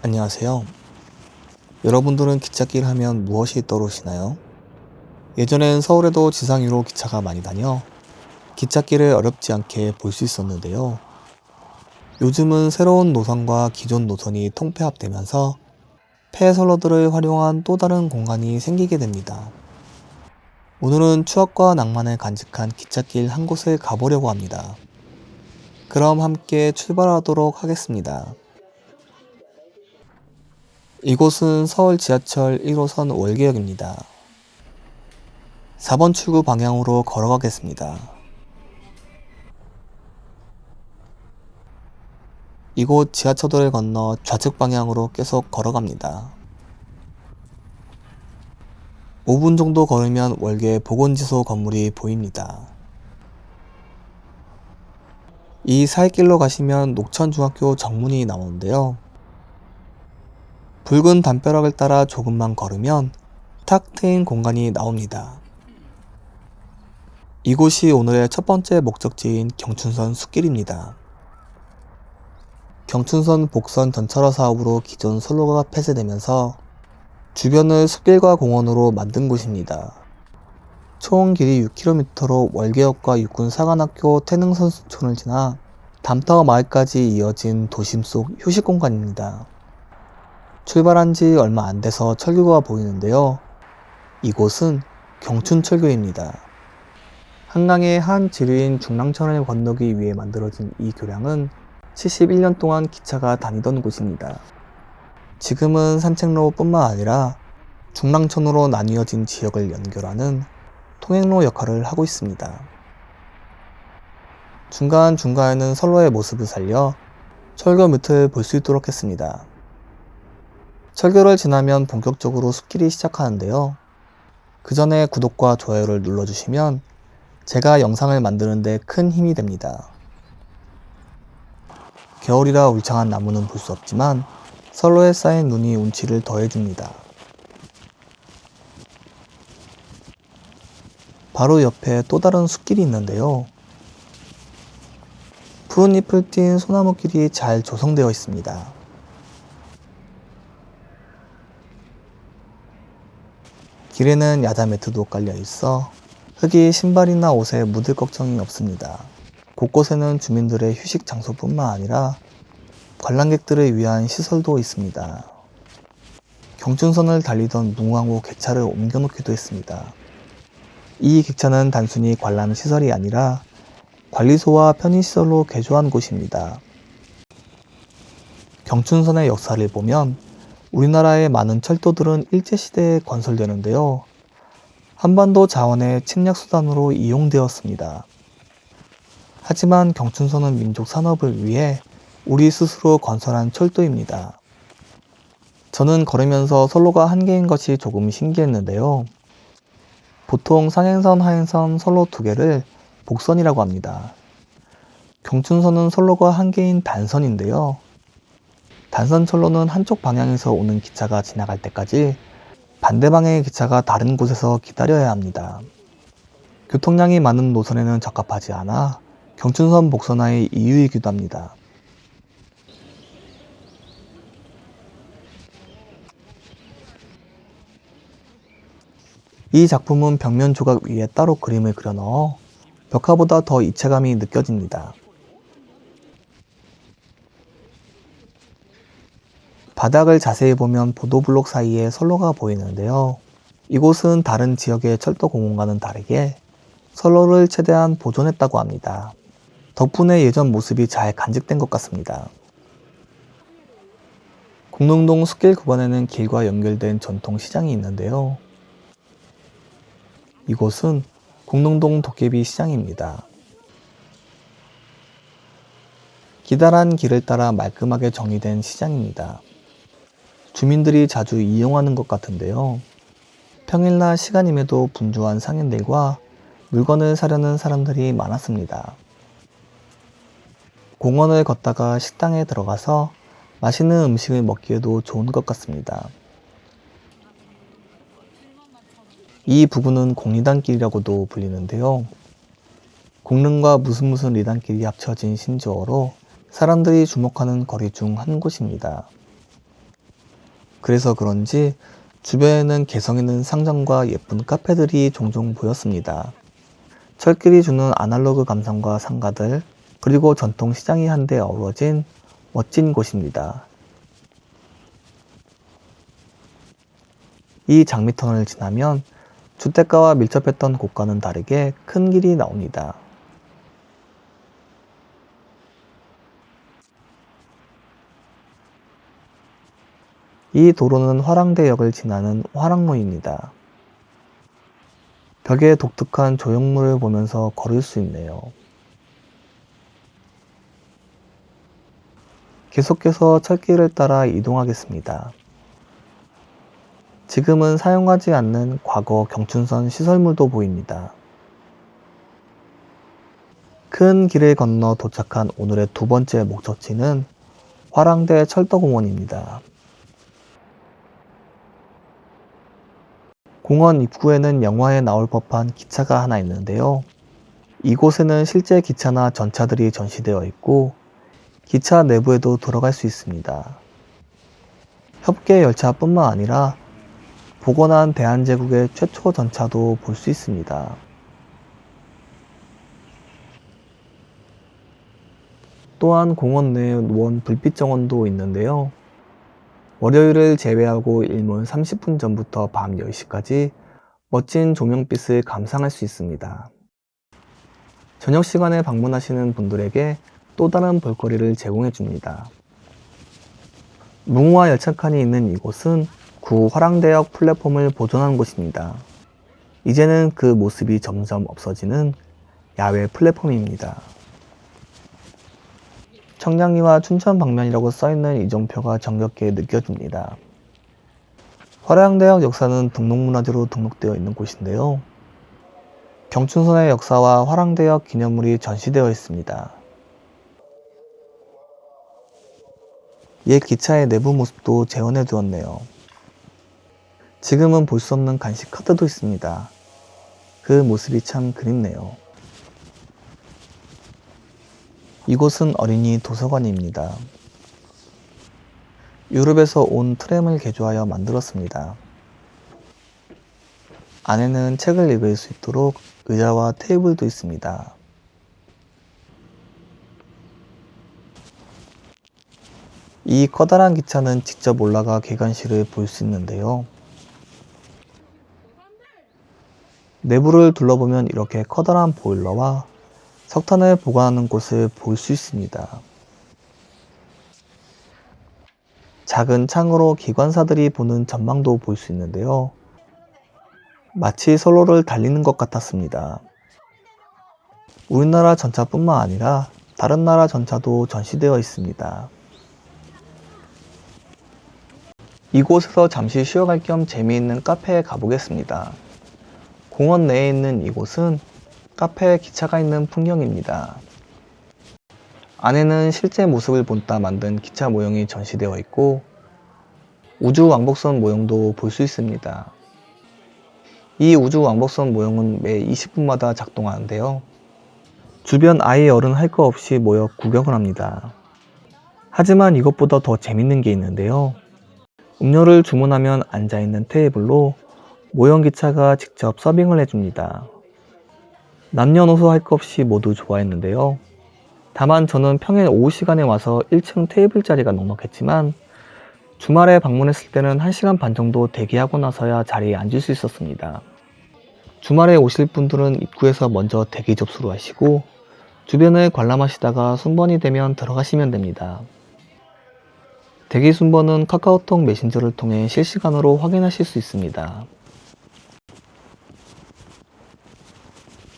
안녕하세요. 여러분들은 기찻길 하면 무엇이 떠오르시나요? 예전엔 서울에도 지상 위로 기차가 많이 다녀 기찻길을 어렵지 않게 볼 수 있었는데요. 요즘은 새로운 노선과 기존 노선이 통폐합되면서 폐선로들을 활용한 또 다른 공간이 생기게 됩니다. 오늘은 추억과 낭만을 간직한 기찻길 한 곳을 가보려고 합니다. 그럼 함께 출발하도록 하겠습니다. 이곳은 서울 지하철 1호선 월계역입니다. 4번 출구 방향으로 걸어가겠습니다. 이곳 지하철도를 건너 좌측 방향으로 계속 걸어갑니다. 5분 정도 걸으면 월계 보건지소 건물이 보입니다. 이 사이길로 가시면 녹천중학교 정문이 나오는데요. 붉은 담벼락을 따라 조금만 걸으면 탁 트인 공간이 나옵니다. 이곳이 오늘의 첫 번째 목적지인 경춘선 숲길입니다. 경춘선 복선 전철화 사업으로 기존 선로가 폐쇄되면서 주변을 숲길과 공원으로 만든 곳입니다. 총 길이 6km로 월계역과 육군 사관학교 태능선수촌을 지나 담터 마을까지 이어진 도심 속 휴식 공간입니다. 출발한 지 얼마 안 돼서 철교가 보이는데요. 이곳은 경춘철교입니다. 한강의 한 지류인 중랑천을 건너기 위해 만들어진 이 교량은 71년 동안 기차가 다니던 곳입니다. 지금은 산책로 뿐만 아니라 중랑천으로 나뉘어진 지역을 연결하는 통행로 역할을 하고 있습니다. 중간중간에는 선로의 모습을 살려 철교 밑을 볼 수 있도록 했습니다. 철교를 지나면 본격적으로 숲길이 시작하는데요. 그 전에 구독과 좋아요를 눌러주시면 제가 영상을 만드는데 큰 힘이 됩니다. 겨울이라 울창한 나무는 볼 수 없지만 선로에 쌓인 눈이 운치를 더해줍니다. 바로 옆에 또 다른 숲길이 있는데요. 푸른 잎을 띤 소나무길이 잘 조성되어 있습니다. 길에는 야자 매트도 깔려 있어 흙이 신발이나 옷에 묻을 걱정이 없습니다. 곳곳에는 주민들의 휴식 장소뿐만 아니라 관람객들을 위한 시설도 있습니다. 경춘선을 달리던 문광호 객차를 옮겨놓기도 했습니다. 이 객차는 단순히 관람 시설이 아니라 관리소와 편의시설로 개조한 곳입니다. 경춘선의 역사를 보면 우리나라의 많은 철도들은 일제시대에 건설되는데요. 한반도 자원의 침략수단으로 이용되었습니다. 하지만 경춘선은 민족 산업을 위해 우리 스스로 건설한 철도입니다. 저는 걸으면서 선로가 한 개인 것이 조금 신기했는데요. 보통 상행선, 하행선, 선로 2개를 복선이라고 합니다. 경춘선은 선로가 한 개인 단선인데요. 단선철로는 한쪽 방향에서 오는 기차가 지나갈 때까지 반대 방향의 기차가 다른 곳에서 기다려야 합니다. 교통량이 많은 노선에는 적합하지 않아 경춘선 복선화의 이유이기도 합니다. 이 작품은 벽면 조각 위에 따로 그림을 그려 넣어 벽화보다 더 입체감이 느껴집니다. 바닥을 자세히 보면 보도블록 사이에 선로가 보이는데요. 이곳은 다른 지역의 철도 공원과는 다르게 선로를 최대한 보존했다고 합니다. 덕분에 예전 모습이 잘 간직된 것 같습니다. 공릉동 숲길 구간에는 길과 연결된 전통 시장이 있는데요. 이곳은 공릉동 도깨비 시장입니다. 기다란 길을 따라 말끔하게 정리된 시장입니다. 주민들이 자주 이용하는 것 같은데요. 평일날 시간임에도 분주한 상인들과 물건을 사려는 사람들이 많았습니다. 공원을 걷다가 식당에 들어가서 맛있는 음식을 먹기에도 좋은 것 같습니다. 이 부분은 공리단길이라고도 불리는데요. 공릉과 무슨 리단길이 합쳐진 신조어로 사람들이 주목하는 거리 중 한 곳입니다. 그래서 그런지 주변에는 개성 있는 상점과 예쁜 카페들이 종종 보였습니다. 철길이 주는 아날로그 감성과 상가들, 그리고 전통 시장이 한데 어우러진 멋진 곳입니다. 이 장미터널을 지나면 주택가와 밀접했던 곳과는 다르게 큰 길이 나옵니다. 이 도로는 화랑대역을 지나는 화랑로입니다. 벽에 독특한 조형물을 보면서 걸을 수 있네요. 계속해서 철길을 따라 이동하겠습니다. 지금은 사용하지 않는 과거 경춘선 시설물도 보입니다. 큰 길을 건너 도착한 오늘의 두 번째 목적지는 화랑대 철도공원입니다. 공원 입구에는 영화에 나올 법한 기차가 하나 있는데요. 이곳에는 실제 기차나 전차들이 전시되어 있고 기차 내부에도 들어갈 수 있습니다. 협계 열차뿐만 아니라 복원한 대한제국의 최초 전차도 볼 수 있습니다. 또한 공원 내에 노원 불빛 정원도 있는데요. 월요일을 제외하고 일몰 30분 전부터 밤 10시까지 멋진 조명빛을 감상할 수 있습니다. 저녁 시간에 방문하시는 분들에게 또 다른 볼거리를 제공해 줍니다. 무궁화 열차칸이 있는 이곳은 구 화랑대역 플랫폼을 보존한 곳입니다. 이제는 그 모습이 점점 없어지는 야외 플랫폼입니다. 청량리와 춘천 방면이라고 써있는 이정표가 정겹게 느껴집니다. 화랑대역 역사는 등록문화재로 등록되어 있는 곳인데요. 경춘선의 역사와 화랑대역 기념물이 전시되어 있습니다. 옛 기차의 내부 모습도 재현해 두었네요. 지금은 볼 수 없는 간식 카드도 있습니다. 그 모습이 참 그립네요. 이곳은 어린이 도서관입니다. 유럽에서 온 트램을 개조하여 만들었습니다. 안에는 책을 읽을 수 있도록 의자와 테이블도 있습니다. 이 커다란 기차는 직접 올라가 계관실을 볼 수 있는데요. 내부를 둘러보면 이렇게 커다란 보일러와 석탄을 보관하는 곳을 볼 수 있습니다. 작은 창으로 기관사들이 보는 전망도 볼 수 있는데요. 마치 선로를 달리는 것 같았습니다. 우리나라 전차뿐만 아니라 다른 나라 전차도 전시되어 있습니다. 이곳에서 잠시 쉬어갈 겸 재미있는 카페에 가보겠습니다. 공원 내에 있는 이곳은 카페에 기차가 있는 풍경입니다. 안에는 실제 모습을 본따 만든 기차 모형이 전시되어 있고 우주 왕복선 모형도 볼 수 있습니다. 이 우주 왕복선 모형은 매 20분마다 작동하는데요. 주변 아이 어른 할 거 없이 모여 구경을 합니다. 하지만 이것보다 더 재밌는 게 있는데요. 음료를 주문하면 앉아있는 테이블로 모형 기차가 직접 서빙을 해줍니다. 남녀노소 할 것 없이 모두 좋아했는데요. 다만 저는 평일 오후 시간에 와서 1층 테이블 자리가 넉넉했지만 주말에 방문했을 때는 1시간 반 정도 대기하고 나서야 자리에 앉을 수 있었습니다. 주말에 오실 분들은 입구에서 먼저 대기 접수를 하시고 주변을 관람하시다가 순번이 되면 들어가시면 됩니다. 대기 순번은 카카오톡 메신저를 통해 실시간으로 확인하실 수 있습니다.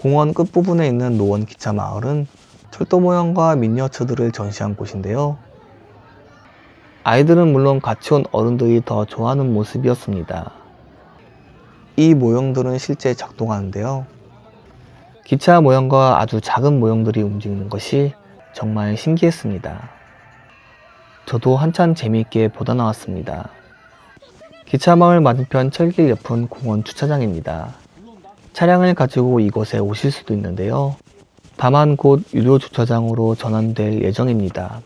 공원 끝부분에 있는 노원 기차 마을은 철도 모형과 미니어처들을 전시한 곳인데요. 아이들은 물론 같이 온 어른들이 더 좋아하는 모습이었습니다. 이 모형들은 실제 작동하는데요. 기차 모형과 아주 작은 모형들이 움직이는 것이 정말 신기했습니다. 저도 한참 재미있게 보다 나왔습니다. 기차마을 맞은편 철길 옆은 공원 주차장입니다. 차량을 가지고 이곳에 오실 수도 있는데요. 다만 곧 유료 주차장으로 전환될 예정입니다.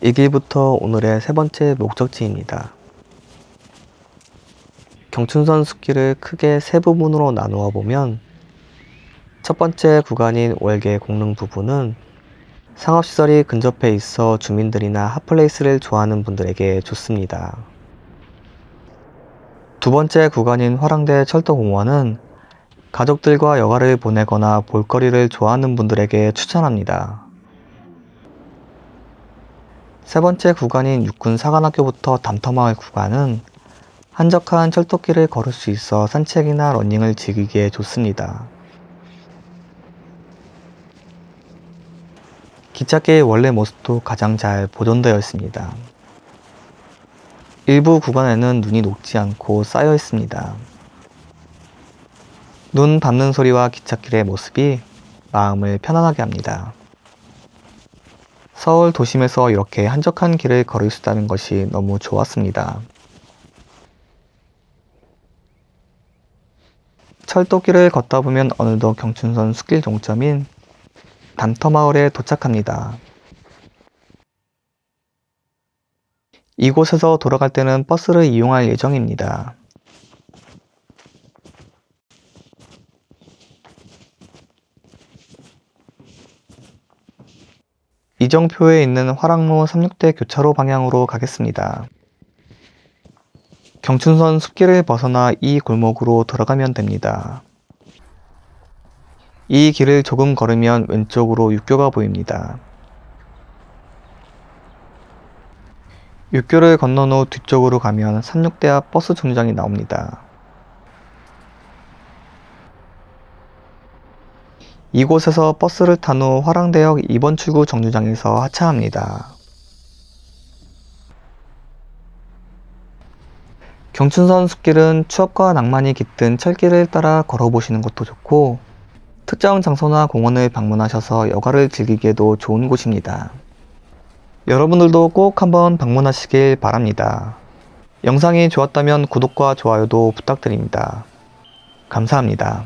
이 길부터 오늘의 세 번째 목적지입니다. 경춘선 숲길을 크게 세 부분으로 나누어 보면 첫 번째 구간인 월계 공릉 부분은 상업시설이 근접해 있어 주민들이나 핫플레이스를 좋아하는 분들에게 좋습니다. 두 번째 구간인 화랑대 철도공원은 가족들과 여가를 보내거나 볼거리를 좋아하는 분들에게 추천합니다. 세 번째 구간인 육군 사관학교부터 담터마을 구간은 한적한 철도길을 걸을 수 있어 산책이나 러닝을 즐기기에 좋습니다. 기찻길 원래 모습도 가장 잘 보존되어 있습니다. 일부 구간에는 눈이 녹지 않고 쌓여 있습니다. 눈 밟는 소리와 기찻길의 모습이 마음을 편안하게 합니다. 서울 도심에서 이렇게 한적한 길을 걸을 수 있다는 것이 너무 좋았습니다. 철도길을 걷다 보면 어느덧 경춘선 숲길 종점인 담터마을에 도착합니다. 이곳에서 돌아갈 때는 버스를 이용할 예정입니다. 이정표에 있는 화랑로 36대 교차로 방향으로 가겠습니다. 경춘선 숲길을 벗어나 이 골목으로 들어가면 됩니다. 이 길을 조금 걸으면 왼쪽으로 육교가 보입니다. 육교를 건넌 후 뒤쪽으로 가면 36대 앞 버스 정류장이 나옵니다. 이곳에서 버스를 탄 후 화랑대역 2번 출구 정류장에서 하차합니다. 경춘선 숲길은 추억과 낭만이 깃든 철길을 따라 걸어보시는 것도 좋고 특정 장소나 공원을 방문하셔서 여가를 즐기기에도 좋은 곳입니다. 여러분들도 꼭 한번 방문하시길 바랍니다. 영상이 좋았다면 구독과 좋아요도 부탁드립니다. 감사합니다.